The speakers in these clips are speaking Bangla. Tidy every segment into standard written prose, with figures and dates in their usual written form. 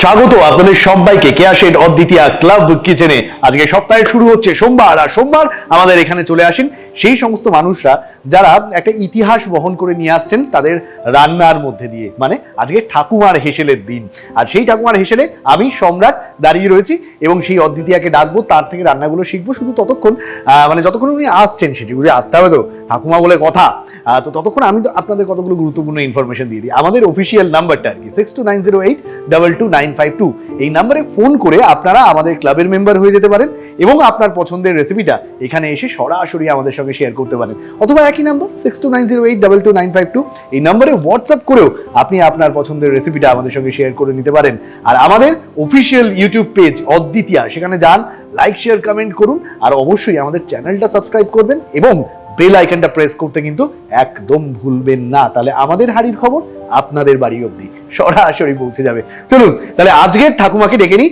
স্বাগত আপনাদের সবাইকে কেয়া সেথ অদ্বিতীয়া ক্লাব কিচেনে। আজকে সপ্তাহে শুরু হচ্ছে সোমবার, আর সোমবার আমাদের এখানে চলে আসেন সেই সমস্ত মানুষরা যারা একটা ইতিহাস বহন করে নিয়ে আসছেন তাদের রান্নার মধ্যে দিয়ে। মানে আজকে ঠাকুমার হেসেলের দিন, আর সেই ঠাকুমার হেসেলে আমি সম্রাট দাঁড়িয়ে রয়েছি এবং সেই অদ্বিতীয়াকে ডাকবো, তার থেকে রান্নাগুলো শিখবো। শুধু ততক্ষণ মানে যতক্ষণ উনি আসছেন, সেটিগুলি আসতে হবে তো, ঠাকুমা বলে কথা। তো ততক্ষণ আমি তো আপনাদের কতগুলো গুরুত্বপূর্ণ ইনফরমেশন দিয়ে দিই। আমাদের অফিসিয়াল নাম্বারটা আর কি 6290822952। এই নাম্বারে ফোন করে আপনারা আমাদের ক্লাবের মেম্বার হয়ে যেতে পারেন এবং আপনার পছন্দের রেসিপিটা এখানে এসে সরাসরি আমাদের সঙ্গে শেয়ার করতে পারেন। অথবা একই নাম্বার 6290822952, এই নাম্বারে হোয়াটসঅ্যাপ করেও আপনি আপনার পছন্দের রেসিপিটা আমাদের সঙ্গে শেয়ার করে নিতে পারেন। আর আমাদের অফিসিয়াল ইউটিউব পেজ অদ্বিতীয়া, সেখানে যান, লাইক শেয়ার কমেন্ট করুন, আর অবশ্যই আমাদের চ্যানেলটা সাবস্ক্রাইব করবেন এবং বেল আইকনটা প্রেস করতে কিন্তু একদম ভুলবেন না। তাহলে আমাদের হাড়ির খবর আপনাদের বাড়ি অবধি সরাসরি পৌঁছে যাবে। চলুন তাহলে আজকের ঠাকুমাকে ডেকে নিই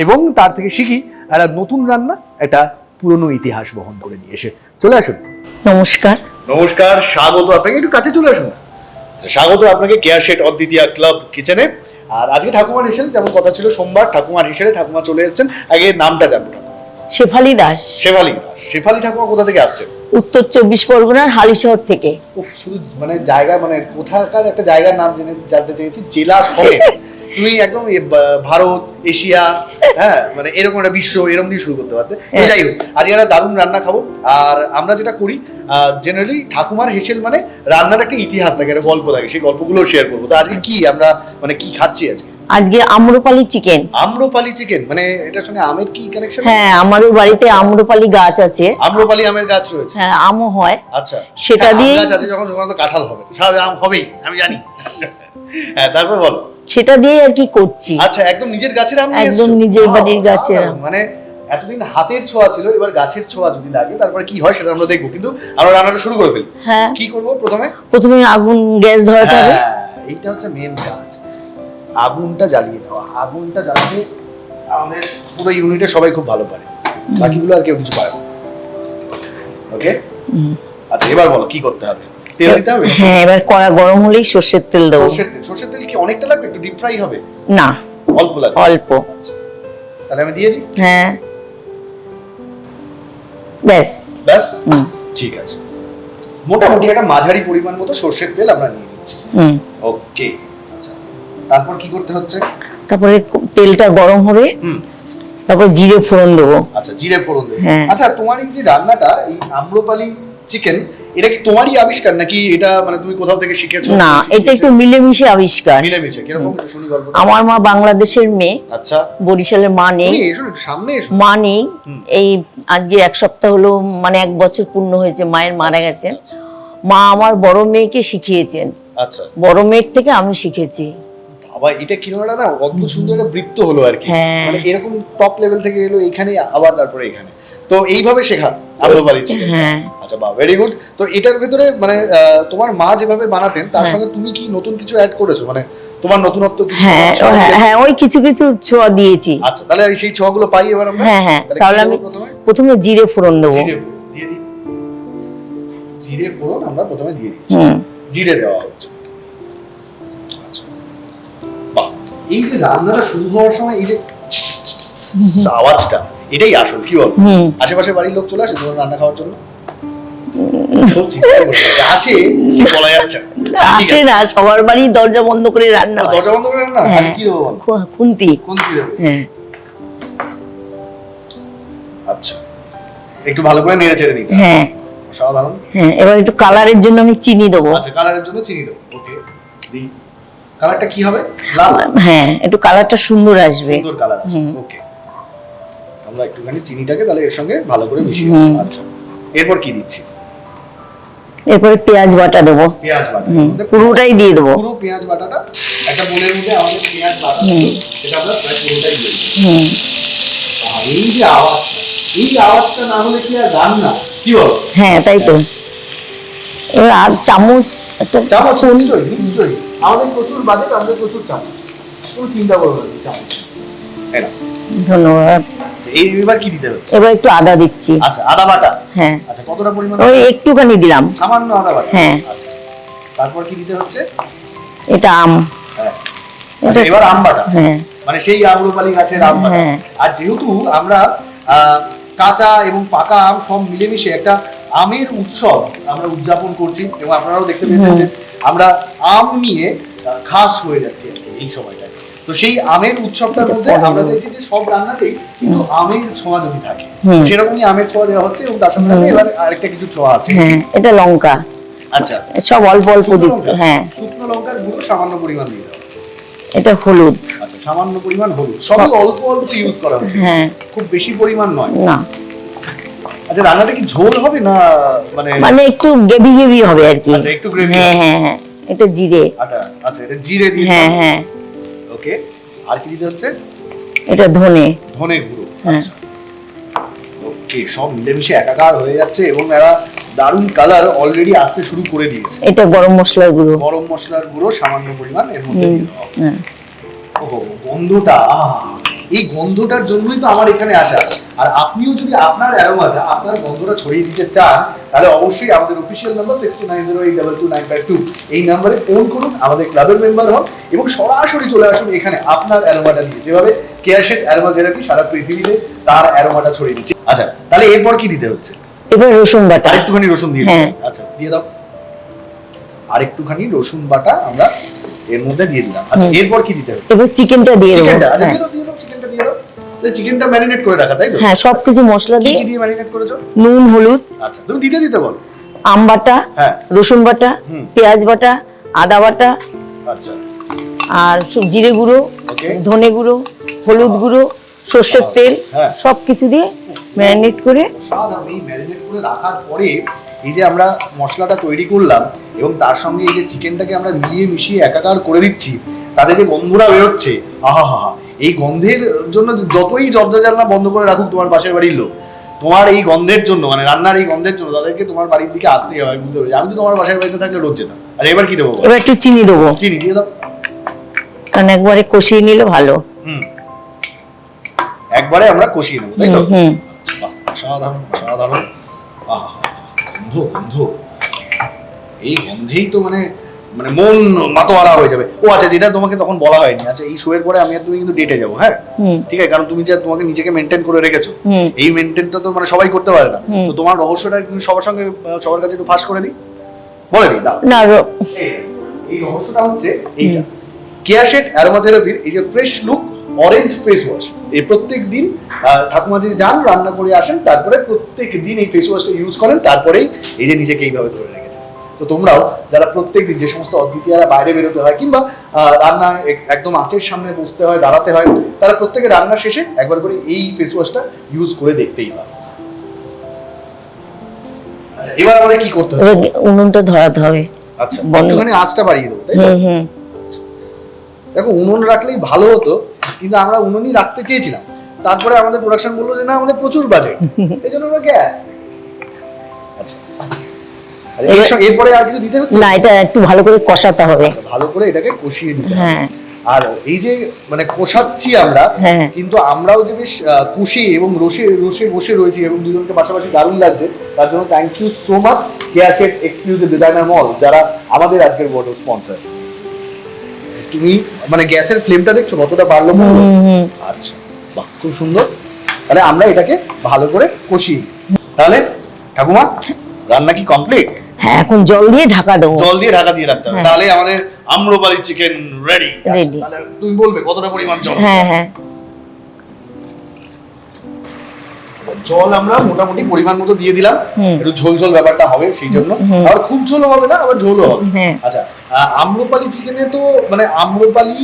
এবং তার থেকে শিখি একটা নতুন রান্না, একটা পুরনো ইতিহাস বহন করে নিয়ে এসে। চলে আসুন। নমস্কার। নমস্কার, স্বাগত আপনাকে। একটু কাছে চলে আসুন। স্বাগত আপনাকে কেয়া সেথ অদ্বিতীয়া ক্লাব কিচেনে। আর আজকে ঠাকুমার হেসেল, যেমন কথা ছিল সোমবার, ঠাকুমার হেসেলে ঠাকুমা চলে এসেছেন। আগে নামটা জানবো। শেফালি দাস। শেফালি দাস। শেফালি ঠাকুমা কোথা থেকে আসছেন? উত্তর 24 পরগনার হালিশহর থেকে। শুধু মানে জায়গা, মানে কোথাকার একটা জায়গার নাম জানতে চেয়েছি, জেলা সমেত। তুমি একদম ভারত, এশিয়া, হ্যাঁ মানে এরকম একটা বিশ্ব, এরকম দিয়ে শুরু করতে পারতে। যাই হোক, আজকে একটা দারুণ রান্না খাবো। আর আমরা যেটা করি জেনারেলি, ঠাকুমার হেসেল মানে রান্নার একটা ইতিহাস থাকে, একটা গল্প থাকে, সেই গল্পগুলো শেয়ার করবো। তো আজকে কি আমরা মানে কি খাচ্ছি আজকে? আজকে আম্রপালি চিকেন। আম্রপালি চিকেন মানে এটার সঙ্গে আমের কি কানেকশন? হ্যাঁ, আমাদের বাড়িতে আম্রপালি গাছ আছে। আম্রপালি আমের গাছ রয়েছে? হ্যাঁ, আমও হয়। আচ্ছা, সেটা দিয়ে গাছ আছে যখন, যখন তো কাঁঠাল হবে, স্বাভাবিক আম হবেই, আমি জানি। হ্যাঁ, তারপর বলো। সেটা দিয়ে আর কি করছি। আচ্ছা, একদম নিজের গাছের আম নিয়ে এসেছো? একদম নিজের বাড়ির গাছের আম। মানে এতদিন হাতের ছোঁয়া ছিল, এবার গাছের ছোঁয়া যদি লাগে তারপরে কি হয় সেটা আমরা দেখবো। কিন্তু আমরা রান্নাটা শুরু করে ফেলি। হ্যাঁ, কি করব প্রথমে? প্রথমে আগুন গ্যাস ধরাতে হবে। এইটা হচ্ছে মেন কাজ, আগুনটা জ্বালিয়ে দেওয়া। আগুনটা জ্বালিয়ে আমাদের পুরো ইউনিটে সবাই খুব ভালো পারে, বাকিগুলো আর কেউ কিছু পারে না। ওকে, আচ্ছা এবার বলো কি করতে হবে? তেল দিতে হবে? হ্যাঁ, এবার কড়া গরম হলেই সরষের তেল দেবো। সরষের তেল কি অনেকটা লাগবে? একটু ডিপ ফ্রাই হবে? না, অল্প লাগবে। অল্প। আচ্ছা, তাহলে আমি দিয়ে দিই। হ্যাঁ, ব্যাস ব্যাস, ঠিক আছে। মোটামুটি একটা মাঝারি পরিমাণ মতো সরষের তেল আমরা নিয়ে নিচ্ছি। ওকে, আচ্ছা তারপর কি করতে হচ্ছে? তারপরে তেলটা গরম হবে, তারপর জিরে ফোড়ন দেবো। আচ্ছা, জিরে ফোড়ন দেবো। আচ্ছা, তোমার এই যে রান্নাটা, এই আম্রপালি চিকেন, এটা কি তোমারই আবিষ্কার নাকি এটা মানে তুমি কোথাও থেকে শিখেছো? না, এটা একটু মিলেমিশে আবিষ্কার। মিলেমিশে কিরকম শুনি গল্পটা। আমার মা বাংলাদেশের মেয়ে। আচ্ছা, বরিশালের মা নেই। এসো সামনে এসো। মা নেই, এই আজকে এক সপ্তাহ হলো, মানে 1 বছর পূর্ণ হয়েছে মায়ের মারা গেছেন। মা আমার বড় মেয়েকে শিখিয়েছেন। আচ্ছা, বড় মেয়ের থেকে আমি শিখেছি। বাবা, এটা কিরকম একটা না অদ্ভুত সুন্দর একটা বৃত্ত হলো আর কি। মানে এরকম টপ লেভেল থেকে এলো এখানে, আবার তারপরে এখানে, তো এইভাবে শেখা আম্রপালি চিকেন। আচ্ছা, বাহ, ভেরি গুড। তো এটার ভিতরে মানে তোমার মা যেভাবে বানাতেন তার সঙ্গে তুমি কি নতুন কিছু অ্যাড করেছো? মানে তোমার নতুনত্ব কিছু? হ্যাঁ, ওই কিছু কিছু ছোঁয়া দিয়েছি। আচ্ছা, তাহলে সেই ছোঁয়াগুলো পাই এবার আমরা। হ্যাঁ, তাহলে আমি প্রথমে জিরে ফোড়ন দেবো। দিয়ে দিই, জিরে ফোড়ন আমরা প্রথমে দিয়ে দিচ্ছি। জিরে দেওয়া হচ্ছে। আচ্ছা, বাহ, এই যে রান্নাটা শুরু হওয়ার সময় এই যে আওয়াজটা, এটাই আসল। কি বল, আশেপাশে বাড়ির লোক চলে আসে তোমার রান্না খাওয়ার জন্য? আসে না, সবার বাড়ি দরজা বন্ধ করে রান্না। দরজা বন্ধ করে রান্না? কি দেবো? খুন্তি দেবো। হ্যাঁ, আচ্ছা, একটু ভালো করে নেড়ে চেড়ে নিতে। হ্যাঁ, সাধারণ। হ্যাঁ, এবার একটু কালারের জন্য আমি চিনি দেবো। আচ্ছা, কালারের জন্য চিনি দেবো। ওকে, দিই। কালারটা কি হবে? লাল? হ্যাঁ, একটু কালারটা সুন্দর আসবে। সুন্দর কালার আসবে। ওকে, আমরা একটুখানি চিনিটাকে তাহলে এর সঙ্গে ভালো করে মিশিয়ে দেব। আচ্ছা, এরপর কি দিচ্ছি? এরপরে পেঁয়াজ বাটা দেবো। পেঁয়াজ বাটা পুরোটাই দিয়ে দেবো। পুরো পেঁয়াজ বাটাটা একটা বোলের মধ্যে আমাদের পেঁয়াজ বাটা, এটা আমরা প্রায় পুরোটাই দিয়ে দেব। আর এই যে আওয়াজটা, এই আওয়াজটা না হলে কি আর রান্না? কি বল? হ্যাঁ, তাই তো। এবার আর চামচ, একটা চামচ নিশ্চয়ই আমাদের প্রচুর বাজেট, আমাদের প্রচুর চামচ, কোনো চিন্তা করো না। চামচ, ধন্যবাদ। এইবার কি দিতে হচ্ছে? এবার একটু আদা দিচ্ছি। আচ্ছা, আদা বাটা। হ্যাঁ, আচ্ছা, কতটা পরিমাণ? ওই একটুখানি দিলাম, সামান্য আদা বাটা। হ্যাঁ। আচ্ছা, তারপর কি দিতে হচ্ছে? এটা আম। হ্যাঁ, এবার আম বাটা। হ্যাঁ, মানে সেই আম্রপালি গাছের আম বাটা। আর যেহেতু আমরা কাঁচা এবং পাকা আম সব মিলেমিশে একটা আমের উৎসব আমরা উদযাপন করছি, এবং আপনারাও দেখতে পেয়েছেন যে আমরা আম নিয়ে খাস হয়ে যাচ্ছি এই সময়টায়। তো সেই আমের উৎসবটার মধ্যে আমরা চাইছি যে সব রান্নাতেই কিন্তু আমের ছোঁয়া যদি থাকে, সেরকমই আমের ছোঁয়া দেওয়া হচ্ছে, এবং তার সঙ্গে এবার আরেকটা কিছু ছোঁয়া আছে। এটা লঙ্কা, আচ্ছা সব অল্প অল্প দিচ্ছি। হ্যাঁ, শুকনো লঙ্কার গুঁড়ো সামান্য পরিমাণ দিয়ে দাও। এটা হলুদ, আচ্ছা সামান্য পরিমাণ হলুদ, সবই অল্প অল্প ইউজ করা হচ্ছে, হ্যাঁ খুব বেশি পরিমাণ নয় না। আচ্ছা রান্নাটা কি ঝোল হবে না মানে একটু গ্রেভি গ্রেভি হবে আর কি? আচ্ছা একটু গ্রেভি। হ্যাঁ হ্যাঁ হ্যাঁ, এটা জিরে। আচ্ছা এটা জিরে দিয়ে। হ্যাঁ হ্যাঁ, ওকে। আর কি দিতে হচ্ছে? এটা ধনে গুঁড়ো। আচ্ছা ওকে, সব মিলেমিশে একাকার হয়ে যাচ্ছে, এবং এরা দারুণ কালার অলরেডি আসতে শুরু করে দিয়েছে। এটা গরম মশলার গুঁড়ো সামান্য পরিমাণ এর মধ্যে দিয়ে দাও। ওহো গন্ধটা, এই গন্ধটার জন্যই তো আমার এখানে আসা। আর আপনিও যদি আপনার অ্যারোমাটা, আপনার গন্ধটা ছড়িয়ে দিতে চান, তাহলে অবশ্যই আমাদের অফিসিয়াল নাম্বার 6290822952 এই নম্বরে ফোন করুন, আমাদের ক্লাবের মেম্বার হন, এবং সরাসরি চলে আসুন এখানে আপনার অ্যারোমাটা নিয়ে। যেভাবে কেয়া শেঠ অ্যারোমা থেরাপি সারা পৃথিবীতে তার অ্যারোমাটা ছড়িয়ে দিচ্ছে। আচ্ছা তাহলে এরপর কি দিতে হচ্ছে? এবার রসুন বাটা, আরেকটুখানি রসুন দিয়ে দাও। আচ্ছা দিয়ে দাও, আরেকটুখানি রসুন বাটা আমরা এর মধ্যে দিয়ে দিলাম। আচ্ছা এরপর কি দিতে হবে? এবার চিকেনটা দিয়ে দেব। আচ্ছা দিয়ে দাও চিকেনটা দিয়ে দাও। চিকেনটা ম্যারিনেট করে রাখা তাই তো? হ্যাঁ, সবকিছু মশলা দিয়ে। কি দিয়ে ম্যারিনেট করেছো? নুন, হলুদ। আচ্ছা তুমি দিতে বল। আম বাটা, হ্যাঁ রসুন বাটা, পেঁয়াজ বাটা, আদা বাটা, আচ্ছা আর সব জিরে গুঁড়ো, ধনে গুঁড়ো, হলুদ গুঁড়ো, সর্ষের তেল, সবকিছু দিয়ে ম্যারিনেট করে। সাধারণ এই ম্যারিনেট করে রাখার পরে এই যে আমরা মশলাটা তৈরি করলাম, এবং তার সঙ্গে এই যে চিকেনটাকে আমরা মিশিয়ে একাকার করে দিচ্ছি, তাদের যে গন্ধটা বেরোচ্ছে, আহা, এই গন্ধের জন্য যতই দরজা জানলা বন্ধ করে রাখুক তোমার পাশের বাড়ির লোক, তোমার এই গন্ধের জন্য, মানে রান্নার এই গন্ধের জন্য তাদেরকে তোমার বাড়ির দিকে আসতেই হবে। বুঝতে পেরেছি, আমি তো তোমার পাশের বাড়িতে থাকলে রোজ যেতাম। আর এবার কি দেবো? এবার একটু চিনি দেবো। চিনি দিয়ে দাও, কারণ একবারে কষিয়ে নিলে ভালো। একবারে আমরা কষিয়ে নেবো তাই তো? অসাধারণ। আহা গন্ধ, এই গন্ধেই তো মানে মন মাতোয়ারা হয়ে যাবে। ও আচ্ছা, যেটা তোমাকে তখন বলা হয়নি, আচ্ছা এই শো এর পরে আমি আর তুমি কিন্তু ডেটে যাবো। হ্যাঁ ঠিক আছে, কারণ তুমি যে তোমাকে নিজেকে মেনটেন করে রেখেছো, এই মেনটেনটা তো সবাই করতে পারে না। তো তোমার রহস্যটা তুমি সবার কাছে একটু ফাঁস করে দিই, বলে দিই। দাও না, এই রহস্যটা হচ্ছে এইটা, কেয়া শেঠ অ্যারোমা থেরাপির এই যে fresh look orange face wash. এই প্রত্যেক দিন ঠাকুমা যে যান রান্না করে আসেন, তারপরে প্রত্যেক দিন এই ফেস ওয়াশটা ইউজ করেন, তারপরেই এই যে নিজেকে এইভাবে ধরে রেখেছেন। তো তোমরাও যারা প্রত্যেক দিন, যে সমস্ত অদ্বিতীয়ারা বাইরে বেরোতে হয়, কিংবা রান্না একদম আঁচের সামনে বসতে হয়, দাঁড়াতে হয়, তারা প্রত্যেকে রান্না শেষে একবার করে এই ফেস ওয়াশটা ইউজ করে দেখতেই পারে। এবার আমাদের কি করতে হবে? উনুনটা ধরাতে হবে। আচ্ছা একটুখানি আঁচটা বাড়িয়ে দেবো তাই তো? দেখো উনুন রাখলেই ভালো হতো, কিন্তু আমরা উনুনই রাখতে চেয়েছিলাম, তারপরে আমাদের প্রোডাকশন বললো যে না আমাদের প্রচুর বাজেট, এই জন্য আমরা গ্যাস। এরপরে আর কিছু দিতে হচ্ছে না, এটা একটু ভালো করে কষাতে হবে, ভালো করে এটাকে কষিয়ে নিতে হবে। আর এই যে কষাচ্ছি আমরা, কিন্তু আমরাও যে বেশ খুশি এবং রসে বসে রয়েছি, এবং দুজনকে পাশাপাশি দারুণ লাগছে। তার জন্য thank you so much Keya Sheth exclusive designer mall, যারা আমাদের আজকের বড় স্পন্সর। তুমি গ্যাসের ফ্লেমটা দেখছো কতটা বাড়লো? আচ্ছা বাহ, খুব সুন্দর। তাহলে আমরা এটাকে ভালো করে কষি। তাহলে ঠাকুমা রান্না কি কমপ্লিট? হ্যাঁ, এখন জল দিয়ে ঢাকা দেবো। জল দিয়ে ঢাকা দিয়ে রাখতে হবে। তাহলে আমাদের আম্রপালি চিকেন রেডি। তাহলে তুমি বলবে কতটা পরিমাণ জল? হ্যাঁ জল আমরা মোটামুটি পরিমাণ মতো দিয়ে দিলাম। একটু ঝোল ব্যাপারটা হবে, সেই জন্য আবার খুব ঝোলও হবে না, আবার ঝোলও হবে। আচ্ছা আম্রপালি চিকেনে তো আম্রপালি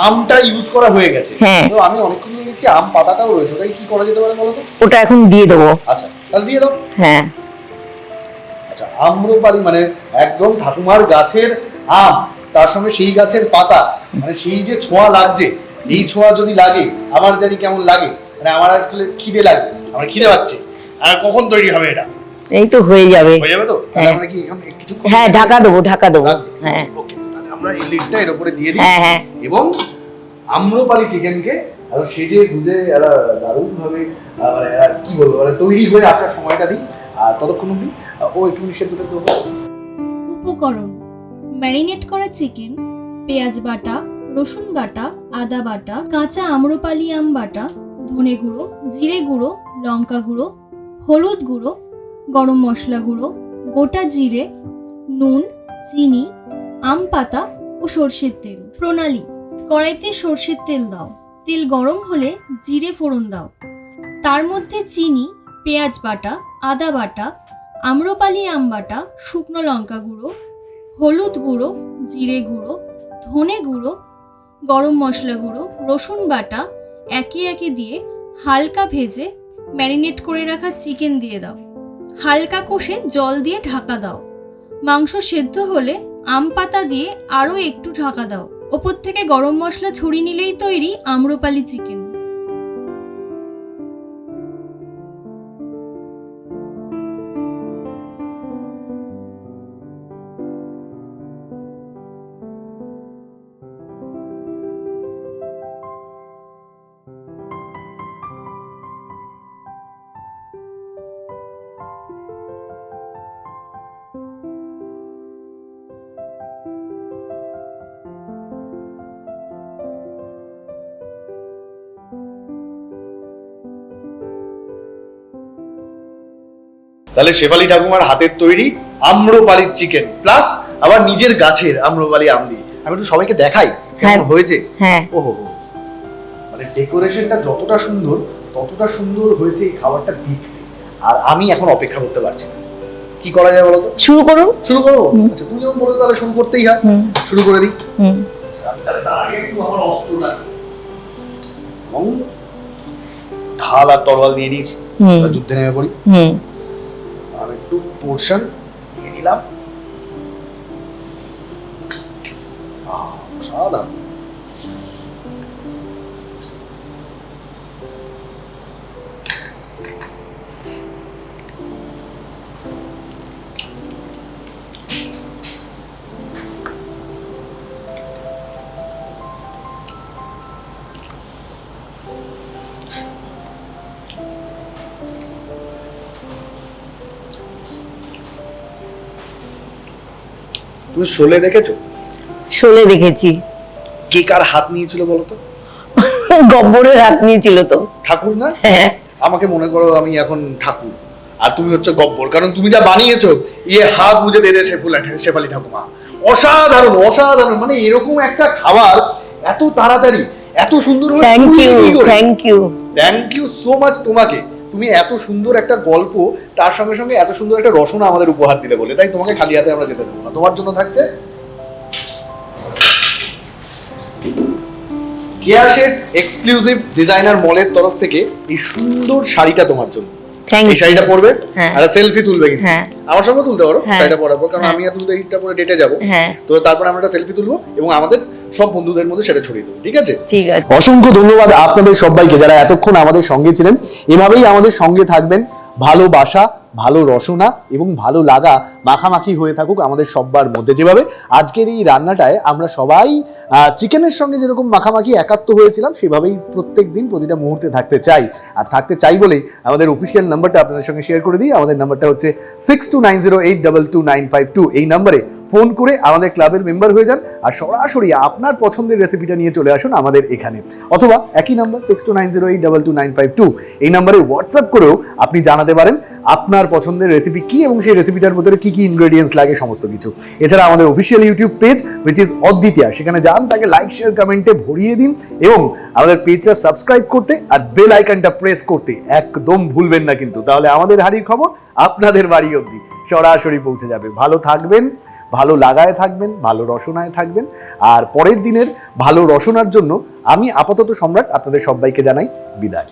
আমটা ইউজ করা হয়ে গেছে, তো আমি অনেকক্ষণ ধরে দেখছি আম পাতাটাও রয়েছে, ওটা কি করা যেতে পারে বলো তো? ওটা এখন দিয়ে দেবো। আচ্ছা তাহলে দিয়ে দাও। হ্যাঁ আচ্ছা আম্রপালি একদম ঠাকুমার গাছের আম, তার সঙ্গে সেই গাছের পাতা, সেই যে ছোঁয়া লাগছে, এই ছোঁয়া যদি লাগে আমার জানি কেমন লাগে। আমার আসলে খিদে লাগে, আমার খিদে পাচ্ছে। আর কখন তৈরি হবে এটা? এই তো হয়ে যাবে তো? তাহলে আমরা কি এখন কিছু ঢাকা দেবো। হ্যাঁ ওকে, তাহলে আমরা এই লিডটা এর উপরে দিয়ে দিই। এবং আম্রপালি চিকেনকে আরো সেজে গুজে এরা দারুণ ভাবে কি বলবো তৈরি হয়ে আসার সময়টা দিই। আর ততক্ষণ অবধি ও একটু সেদ্ধটা দেবো। উপকরণ: ম্যারিনেট করা চিকেন, পেঁয়াজ বাটা, রসুন বাটা, আদা বাটা, কাঁচা আম্রপালি আম বাটা, ধনে গুঁড়ো, জিরে গুঁড়ো, লঙ্কা গুঁড়ো, হলুদ গুঁড়ো, গরম মশলা গুঁড়ো, গোটা জিরে, নুন, চিনি, আম পাতা ও সর্ষের তেল। প্রণালী: কড়াইতে সর্ষের তেল দাও, তেল গরম হলে জিরে ফোড়ন দাও, তার মধ্যে চিনি, পেঁয়াজ বাটা, আদা বাটা, আম্রপালি আম বাটা, শুকনো লঙ্কা গুঁড়ো, হলুদ গুঁড়ো, জিরে গুঁড়ো, ধনে গুঁড়ো, গরম মশলা গুঁড়ো, রসুন বাটা একে একে দিয়ে হালকা ভেজে ম্যারিনেট করে রাখা চিকেন দিয়ে দাও। হালকা কষে জল দিয়ে ঢাকা দাও। মাংস সেদ্ধ হলে আম পাতা দিয়ে আরও একটু ঢাকা দাও। ওপর থেকে গরম মশলা ছড়িয়ে নিলেই তৈরি আম্রপালি চিকেন। তাহলে শেফালি ঠাকুমার হাতের তৈরি আম্রপালির চিকেন প্লাস আবার নিজের গাছের আম্রপালি আম দিয়ে আমি একটু সবাইকে দেখাই কেমন হয়েছে। হ্যাঁ, ওহো, মানে ডেকোরেশনটা যতটা সুন্দর ততটা সুন্দর হয়েছে এই খাবারটা দেখতে। আর আমি এখন অপেক্ষা করতে পারছি না, কি করা যায় বলো তো? শুরু করো। শুরু করো? আচ্ছা, তুমি যখন বলো তাহলে শুরু করতেই হয়, শুরু করে দিই। তাহলে তার আগে একটু আমার অস্ত্রটা ঢাল আর তরোয়াল নিয়ে নিয়েছি, যুদ্ধে নেমে পড়ি। আর একটু পোর্শন নিয়ে নিলাম। সাদা তুমি শোলে দেখেছো? শোলে দেখেছি। কে কার হাত নিয়েছিল বলো তো? গব্বরের হাত নিয়েছিল তো। ঠাকুর না? হ্যাঁ। আমাকে মনে করো আমি এখন ঠাকুর আর তুমি হচ্ছে গব্বর, কারণ তুমি যা বানিয়েছো ইয়ে হাত মুজে দে দে শেফালি ঠাকুমা। অসাধারণ অসাধারণ, মানে এরকম একটা খাবার এত তাড়াতাড়ি এত সুন্দর। Thank you, thank you, thank you so much তোমাকে। তুমি এত সুন্দর একটা গল্প তার সঙ্গে সঙ্গে এত সুন্দর একটা রসনা আমাদের উপহার দিলে বলে, তাই তোমাকে খালি হাতে আমরা যেতে দেবো না। তোমার জন্য থাকছে কেয়া শেড এক্সক্লুসিভ ডিজাইনার মলের তরফ থেকে এই সুন্দর শাড়িটা তোমার জন্য। এই শাড়িটা পরবে আর সেলফি তুলবে, কিন্তু আমার সঙ্গে তুলতে পারো শাড়িটা পরার পর, কারণ আমি আর তুমি তো এইটা পরে ডেটে যাবো, তো তারপর আমরা একটা সেলফি তুলবো এবং আমাদের সব বন্ধুদের মধ্যে সেটা ছড়িয়ে দেবো। ঠিক আছে? ঠিক আছে। অসংখ্য ধন্যবাদ আপনাদের সবাইকে যারা এতক্ষণ আমাদের সঙ্গে ছিলেন। এভাবেই আমাদের সঙ্গে থাকবেন। ভালোবাসা, ভালো রসনা এবং ভালো লাগা মাখামাখি হয়ে থাকুক আমাদের সবার মধ্যে। যেভাবে আজকের এই রান্নাটায় আমরা সবাই চিকেনের সঙ্গে যেরকম মাখামাখি একাত্ম হয়েছিলাম, সেভাবেই প্রত্যেক দিন প্রতিটা মুহূর্তে থাকতে চাই। আর থাকতে চাই বলেই আমাদের অফিসিয়াল নাম্বারটা আপনাদের সঙ্গে শেয়ার করে দিই। আমাদের নাম্বারটা হচ্ছে 6290822952। এই নাম্বারে ফোন করে আমাদের ক্লাবের মেম্বার হয়ে যান আর সরাসরি আপনার পছন্দের রেসিপিটা নিয়ে চলে আসুন আমাদের এখানে। অথবা একই নাম্বার 6290822952, এই নাম্বারে হোয়াটসঅ্যাপ করেও আপনি জানাতে পারেন আপনার পছন্দের রেসিপি কি এবং সেই রেসিপিটার মধ্যে কি কি ইনগ্রেডিয়েন্টস লাগে সমস্ত কিছু। এছাড়া আমাদের official YouTube page which is অদ্বিতীয়া, সেখানে যান, তাকে লাইক শেয়ার কমেন্টে ভরিয়ে দিন এবং আমাদের পেজটা সাবস্ক্রাইব করতে আর বেল আইকনটা প্রেস করতে একদম ভুলবেন না কিন্তু, তাহলে আমাদের হাড়ির খবর আপনাদের বাড়ি অবধি সরাসরি পৌঁছে যাবে। ভালো থাকবেন, ভালো লাগায় থাকবেন, ভালো রসনায় থাকবেন। আর পরের দিনের ভালো রসনার জন্য আমি আপাতত সম্রাট আপনাদের সবাইকে জানাই বিদায়।